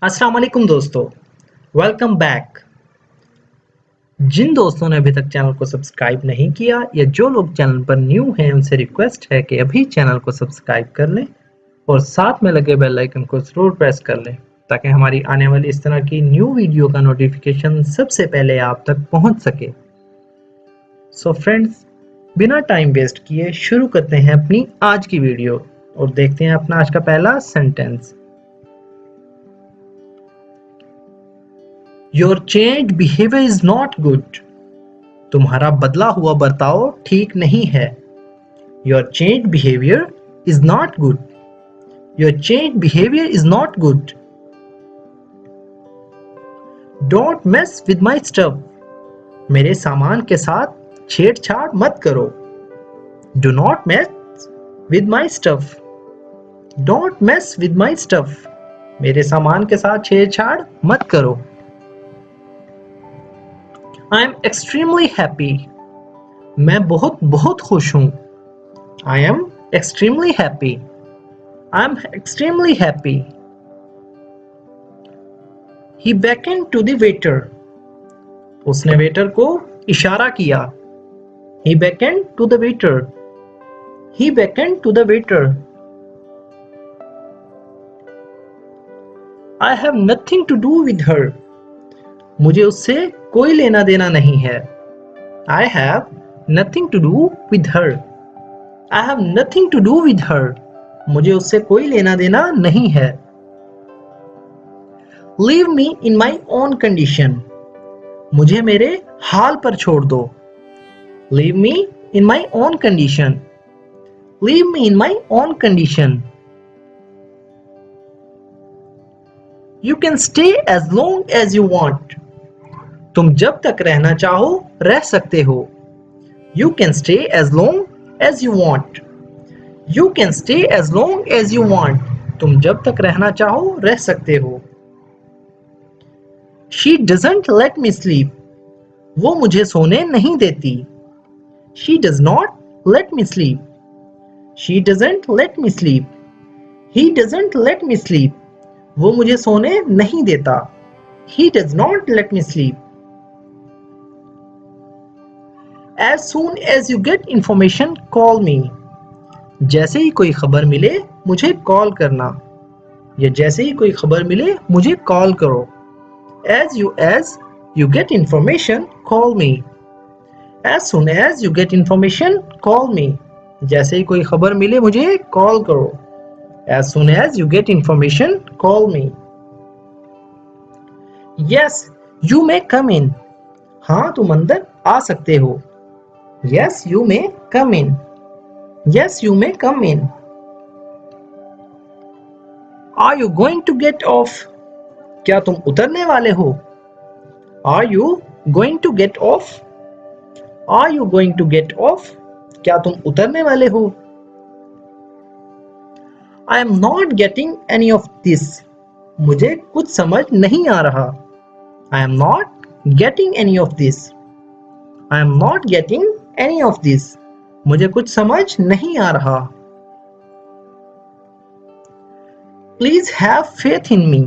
अस्सलाम वालेकुम दोस्तों, वेलकम बैक। जिन दोस्तों ने अभी तक चैनल को सब्सक्राइब नहीं किया या जो लोग चैनल पर न्यू हैं उनसे रिक्वेस्ट है कि अभी चैनल को सब्सक्राइब कर लें और साथ में लगे बेल आइकन को जरूर प्रेस कर लें ताकि हमारी आने वाली इस तरह की न्यू वीडियो का नोटिफिकेशन सबसे पहले आप तक पहुंच सके। सो फ्रेंड्स, बिना टाइम वेस्ट किए शुरू करते हैं अपनी आज की वीडियो और देखते हैं अपना आज का पहला sentence. Your changed behavior is not good. तुम्हारा बदला हुआ बर्ताव ठीक नहीं है। Your changed behavior is not good. Your changed behavior is not good. Don't mess with my stuff. मेरे सामान के साथ छेड़छाड़ मत करो। Do not mess with my stuff. Don't mess with my stuff. मेरे सामान के साथ छेड़छाड़ मत करो। I am extremely happy. मैं बहुत खुश हूँ। I am extremely happy. I am extremely happy. He beckoned to the waiter. उसने वेटर को इशारा किया। He beckoned to the waiter. He beckoned to the waiter. I have nothing to do with her. मुझे उससे कोई लेना देना नहीं है। I have nothing to do with her. I have nothing to do with her. मुझे उससे कोई लेना देना नहीं है। Leave me in my own condition. मुझे मेरे हाल पर छोड़ दो। Leave me in my own condition. Leave me in my own condition. You can stay as long as you want. तुम जब तक रहना चाहो रह सकते हो। You can stay as long as you want. You can stay as long as you want. तुम जब तक रहना चाहो रह सकते हो। She doesn't let me sleep. वो मुझे सोने नहीं देती। She does not let me sleep. She doesn't let me sleep. He doesn't let me sleep. वो मुझे सोने नहीं देता। He does not let me sleep. As soon as you get information, call me. जैसे ही कोई खबर मिले मुझे कॉल करना या जैसे ही कोई खबर मिले मुझे कॉल करो। As you get information, call me. As soon as you get information, call me. जैसे ही कोई खबर मिले मुझे कॉल करो। As soon as you get information, call me. Yes, you may come in. हाँ, तुम अंदर आ सकते हो। Yes, you may come in. Yes, you may come in. Are you going to get off? क्या तुम उतरने वाले हो? Are you going to get off? Are you going to get off? क्या तुम उतरने वाले हो? I am not getting any of this. मुझे कुछ समझ नहीं आ रहा। I am not getting any of this. I am not getting any of this. मुझे कुछ समझ नहीं आ रहा। Please have faith in me.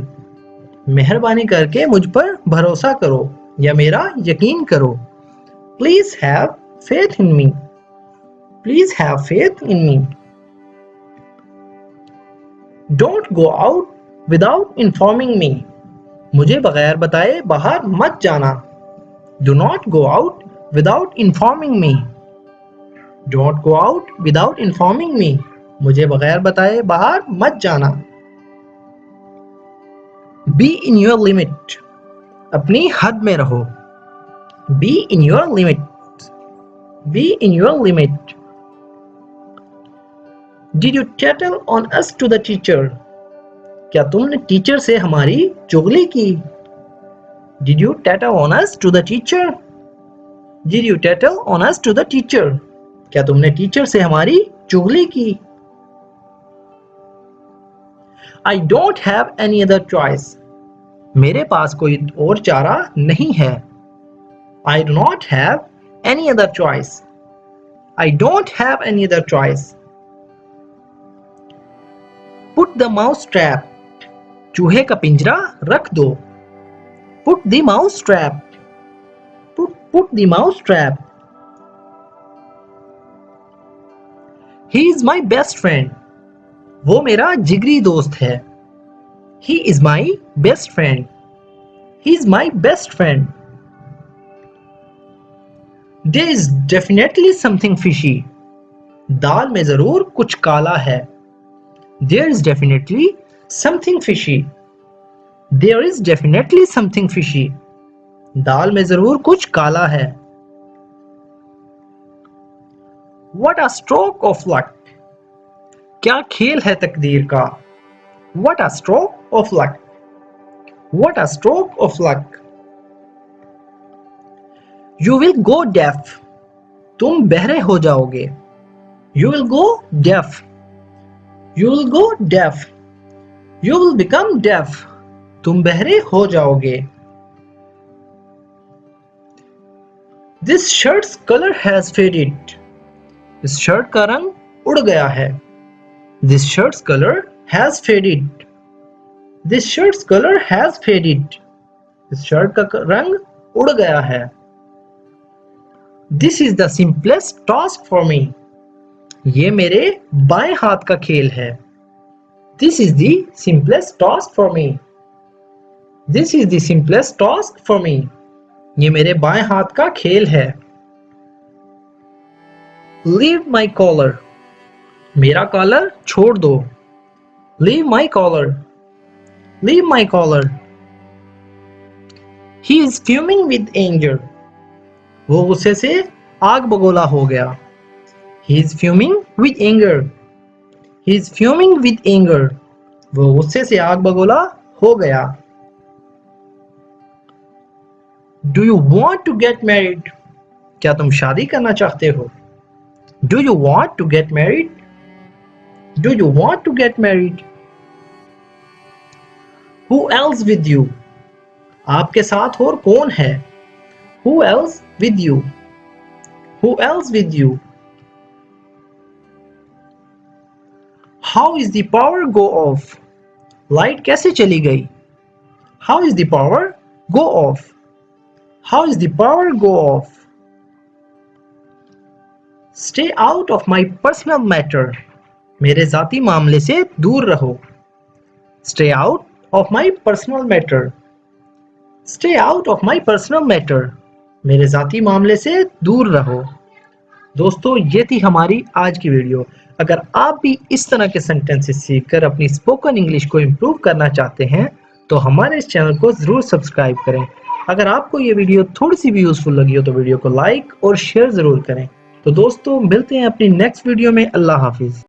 मेहरबानी करके मुझ पर भरोसा करो या मेरा यकीन करो। Please have faith in me. Please have faith in me. Don't go out without informing me. मुझे बगैर बताए बाहर मत जाना। Do not go out without informing me. Don't go out without informing me. मुझे बगैर बताए बाहर मत जाना। Be in your limit. अपनी हद में रहो। Be in your limit. Be in your limit. Did you tattle on us to the teacher? क्या तुमने टीचर से हमारी चुगली की? Did you tattle on us to the teacher? Did you tattle on us to the teacher? क्या तुमने teacher से हमारी चुगली की? I don't have any other choice. मेरे पास कोई और चारा नहीं है। I do not have any other choice. I don't have any other choice. Put the mouse trap. चूहे का पिंजरा रख दो। Put the mouse trap. Put the mouse trap. He is my best friend. वो मेरा जिगरी दोस्त है। He is my best friend. He is my best friend. There is definitely something fishy. दाल में जरूर कुछ काला है। There is definitely something fishy. There is definitely something fishy. दाल में जरूर कुछ काला है। What a stroke of luck. क्या खेल है तकदीर का। What a stroke of luck. What a stroke of luck. You will go deaf. तुम बहरे हो जाओगे। You will go deaf. You will go deaf. You will become deaf. तुम बहरे हो जाओगे। This shirt's color has faded. इस shirt का रंग उड़ गया है। This shirt's color has faded. This shirt's color has faded. इस शर्ट का रंग उड़ गया है। This is the simplest task for me. ये मेरे बाएं हाथ का खेल है। This is the simplest task for me. This is the simplest task for me. ये मेरे बाएं हाथ का खेल है। Leave my collar. मेरा कॉलर छोड़ दो। Leave my collar. Leave my collar. He is fuming with anger. वो गुस्से से आग बगोला हो गया। He is fuming with anger. He is fuming with anger. वो गुस्से से आग बगोला हो गया। Do you want to get married? क्या तुम शादी करना चाहते हो? Do you want to get married? Do you want to get married? Who else with you? आपके साथ और कौन है? Who else with you? Who else with you? How is the power go off? Light कैसे चली गई? How is the power go off? How is the power go off? Stay out of my personal matter. मेरे जाती मामले से दूर रहो। Stay out of my personal matter. Stay out of my personal matter. मेरे जाती मामले से दूर रहो। दोस्तों, ये थी हमारी आज की वीडियो। अगर आप भी इस तरह के सेंटेंसेस सीखकर अपनी स्पोकन इंग्लिश को इम्प्रूव करना चाहते हैं तो हमारे इस चैनल को ज़रूर सब्सक्राइब करें। अगर आपको ये वीडियो थोड़ी सी भी यूज़फुल लगी हो तो वीडियो को लाइक और शेयर ज़रूर करें। तो दोस्तों, मिलते हैं अपनी नेक्स्ट वीडियो में। अल्लाह हाफिज़।